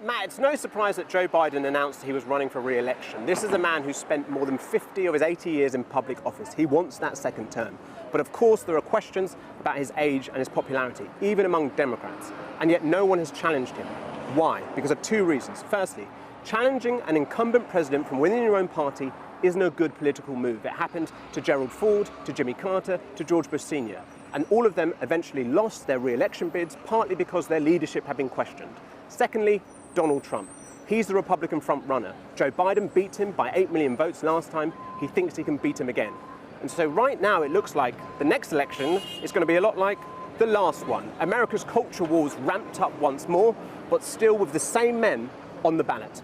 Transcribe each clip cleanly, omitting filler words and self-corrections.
Matt, it's no surprise that Joe Biden announced he was running for re-election. This is a man who spent more than 50 of his 80 years in public office. He wants that second term. But of course, there are questions about his age and his popularity, even among Democrats. And yet no one has challenged him. Why? Because of two reasons. Firstly, challenging an incumbent president from within your own party is no good political move. It happened to Gerald Ford, to Jimmy Carter, to George Bush Sr. And all of them eventually lost their re-election bids, partly because their leadership had been questioned. Secondly, Donald Trump. He's the Republican front-runner. Joe Biden beat him by 8 million votes last time. He thinks he can beat him again. And so right now it looks like the next election is going to be a lot like the last one. America's culture wars ramped up once more, but still with the same men on the ballot.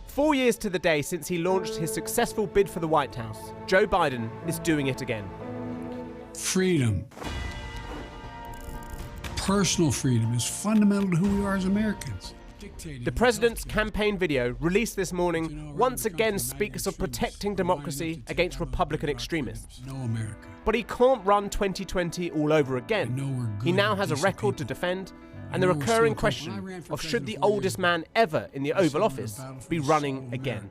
4 years to the day since he launched his successful bid for the White House, Joe Biden is doing it again. Freedom, personal freedom, is fundamental to who we are as Americans. The president's campaign video, released this morning, once again speaks of protecting democracy against Republican extremists. But he can't run 2020 all over again. He now has a record to defend, and the recurring question of should the oldest man ever in the Oval Office be running again.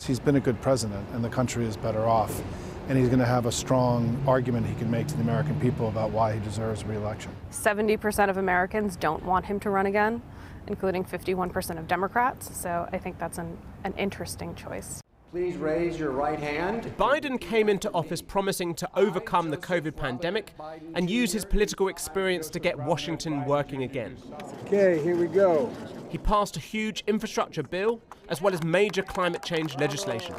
He's been a good president, and the country is better off. And he's going to have a strong argument he can make to the American people about why he deserves re-election. 70% of Americans don't want him to run again, including 51% of Democrats. So I think that's an interesting choice. Please raise your right hand. Biden came into office promising to overcome the COVID pandemic and use his political experience to get Washington working again. Okay, here we go. He passed a huge infrastructure bill as well as major climate change legislation.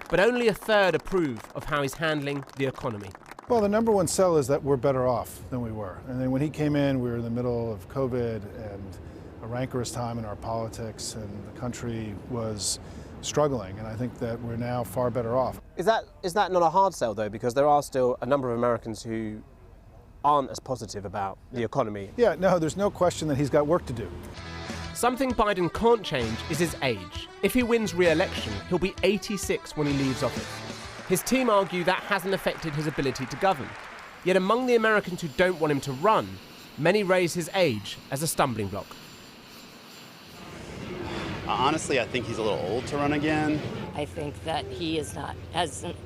But only a third approve of how he's handling the economy. Well, the number one sell is that we're better off than we were. And then when he came in, we were in the middle of COVID and a rancorous time in our politics, and the country was struggling. And I think that we're now far better off. Is that not a hard sell, though? Because there are still a number of Americans who aren't as positive about the economy. Yeah, no, there's no question that he's got work to do. Something Biden can't change is his age. If he wins re-election, he'll be 86 when he leaves office. His team argue that hasn't affected his ability to govern. Yet among the Americans who don't want him to run, many raise his age as a stumbling block. Honestly, I think he's a little old to run again. I think that he hasn't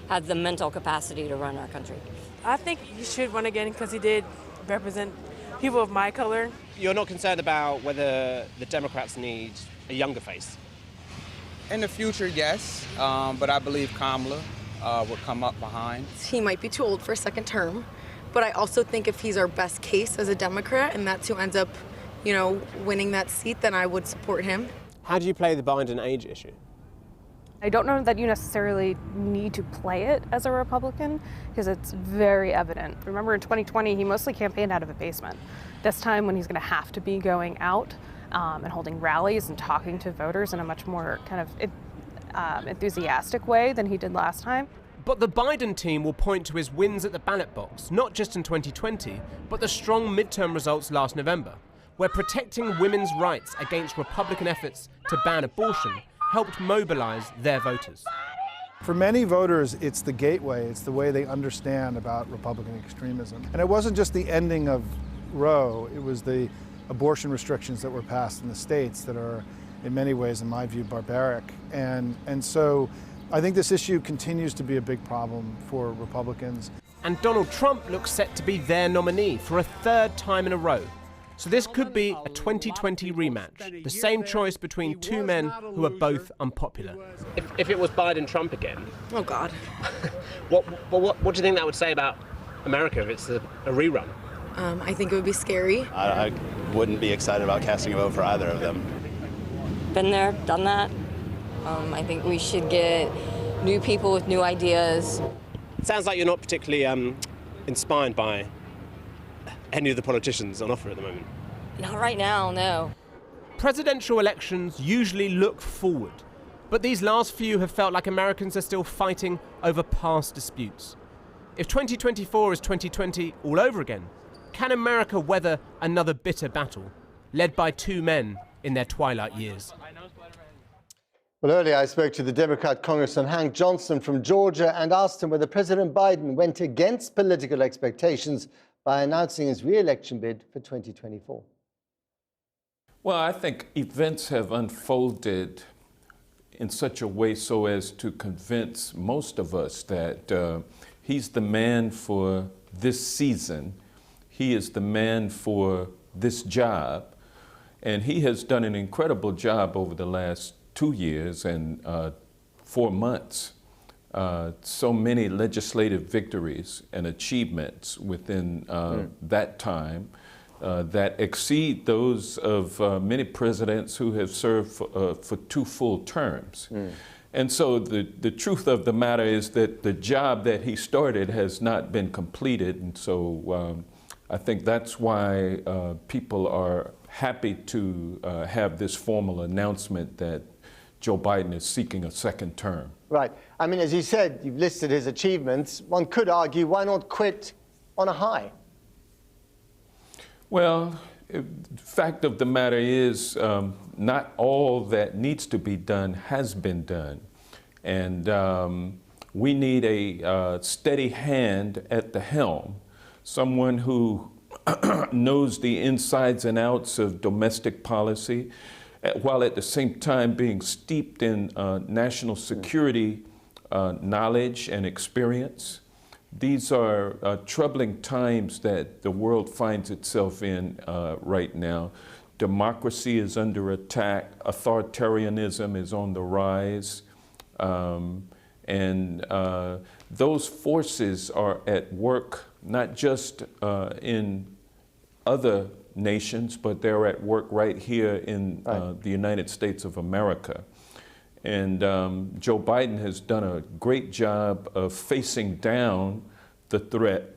had the mental capacity to run our country. I think he should run again because he did represent people of my color. You're not concerned about whether the Democrats need a younger face? In the future, yes, but I believe Kamala will come up behind. He might be too old for a second term, but I also think if he's our best case as a Democrat and that's who ends up, winning that seat, then I would support him. How do you play the Biden age issue? I don't know that you necessarily need to play it as a Republican because it's very evident. Remember in 2020, he mostly campaigned out of a basement. This time when he's going to have to be going out and holding rallies and talking to voters in a much more kind of enthusiastic way than he did last time. But the Biden team will point to his wins at the ballot box, not just in 2020, but the strong midterm results last November, where protecting women's rights against Republican efforts to ban abortion helped mobilize their voters. For many voters, it's the gateway. It's the way they understand about Republican extremism. And it wasn't just the ending of Roe, it was the abortion restrictions that were passed in the states that are, in many ways, in my view, barbaric. And so I think this issue continues to be a big problem for Republicans. And Donald Trump looks set to be their nominee for a third time in a row. So this could be a 2020 rematch, the same choice between two men who are both unpopular. If it was Biden-Trump again... Oh, God. What do you think that would say about America if it's a rerun? I think it would be scary. I wouldn't be excited about casting a vote for either of them. Been there, done that. I think we should get new people with new ideas. It sounds like you're not particularly inspired by any of the politicians on offer at the moment. Not right now, no. Presidential elections usually look forward, but these last few have felt like Americans are still fighting over past disputes. If 2024 is 2020 all over again, can America weather another bitter battle, led by two men in their twilight years? Well, earlier I spoke to the Democrat Congressman Hank Johnson from Georgia and asked him whether President Biden went against political expectations by announcing his re-election bid for 2024. Well, I think events have unfolded in such a way so as to convince most of us that he's the man for this season. He is the man for this job. And he has done an incredible job over the last 2 years and 4 months. So many legislative victories and achievements within that time that exceed those of many presidents who have served for 2 full terms. And so the truth of the matter is that the job that he started has not been completed. And so I think that's why people are happy to have this formal announcement that Joe Biden is seeking a second term. Right. I mean, as you said, you've listed his achievements. One could argue, why not quit on a high? Well, the fact of the matter is not all that needs to be done has been done. And we need a steady hand at the helm, someone who knows the insides and outs of domestic policy, while at the same time being steeped in national security knowledge and experience. These are troubling times that the world finds itself in right now. Democracy is under attack. Authoritarianism is on the rise. And those forces are at work, not just in other nations, but they're at work right here in the United States of America. And Joe Biden has done a great job of facing down the threat.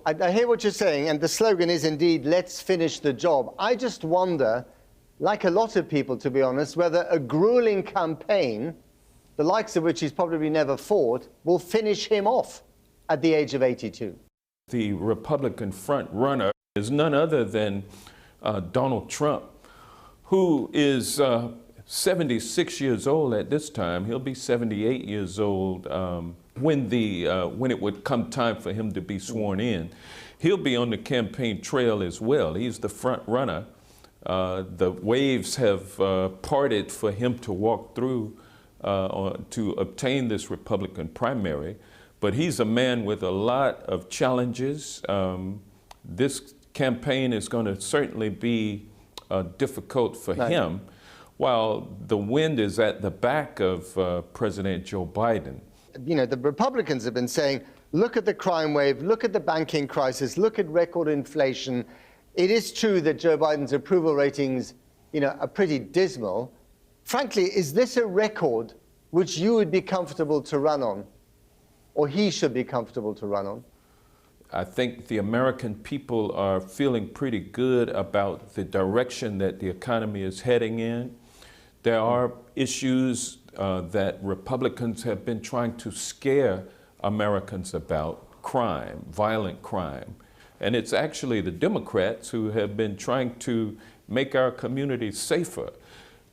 I hear what you're saying, and the slogan is indeed, let's finish the job. I just wonder, like a lot of people, to be honest, whether a grueling campaign, the likes of which he's probably never fought, will finish him off at the age of 82. The Republican front runner is none other than Donald Trump, who is 76 years old at this time. He'll be 78 years old when it would come time for him to be sworn in. He'll be on the campaign trail as well. He's the front runner. The waves have parted for him to walk through to obtain this Republican primary. But he's a man with a lot of challenges. This campaign is going to certainly be difficult for him, while the wind is at the back of President Joe Biden. You know, the Republicans have been saying, look at the crime wave, look at the banking crisis, look at record inflation. It is true that Joe Biden's approval ratings, you know, are pretty dismal. Frankly, is this a record which you would be comfortable to run on, or he should be comfortable to run on? I think the American people are feeling pretty good about the direction that the economy is heading in. There are issues that Republicans have been trying to scare Americans about: crime, violent crime. And it's actually the Democrats who have been trying to make our communities safer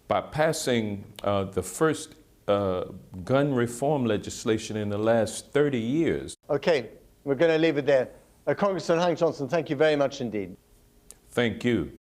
by passing the first gun reform legislation in the last 30 years. Okay, we're going to leave it there. Congressman Hank Johnson, thank you very much indeed. Thank you.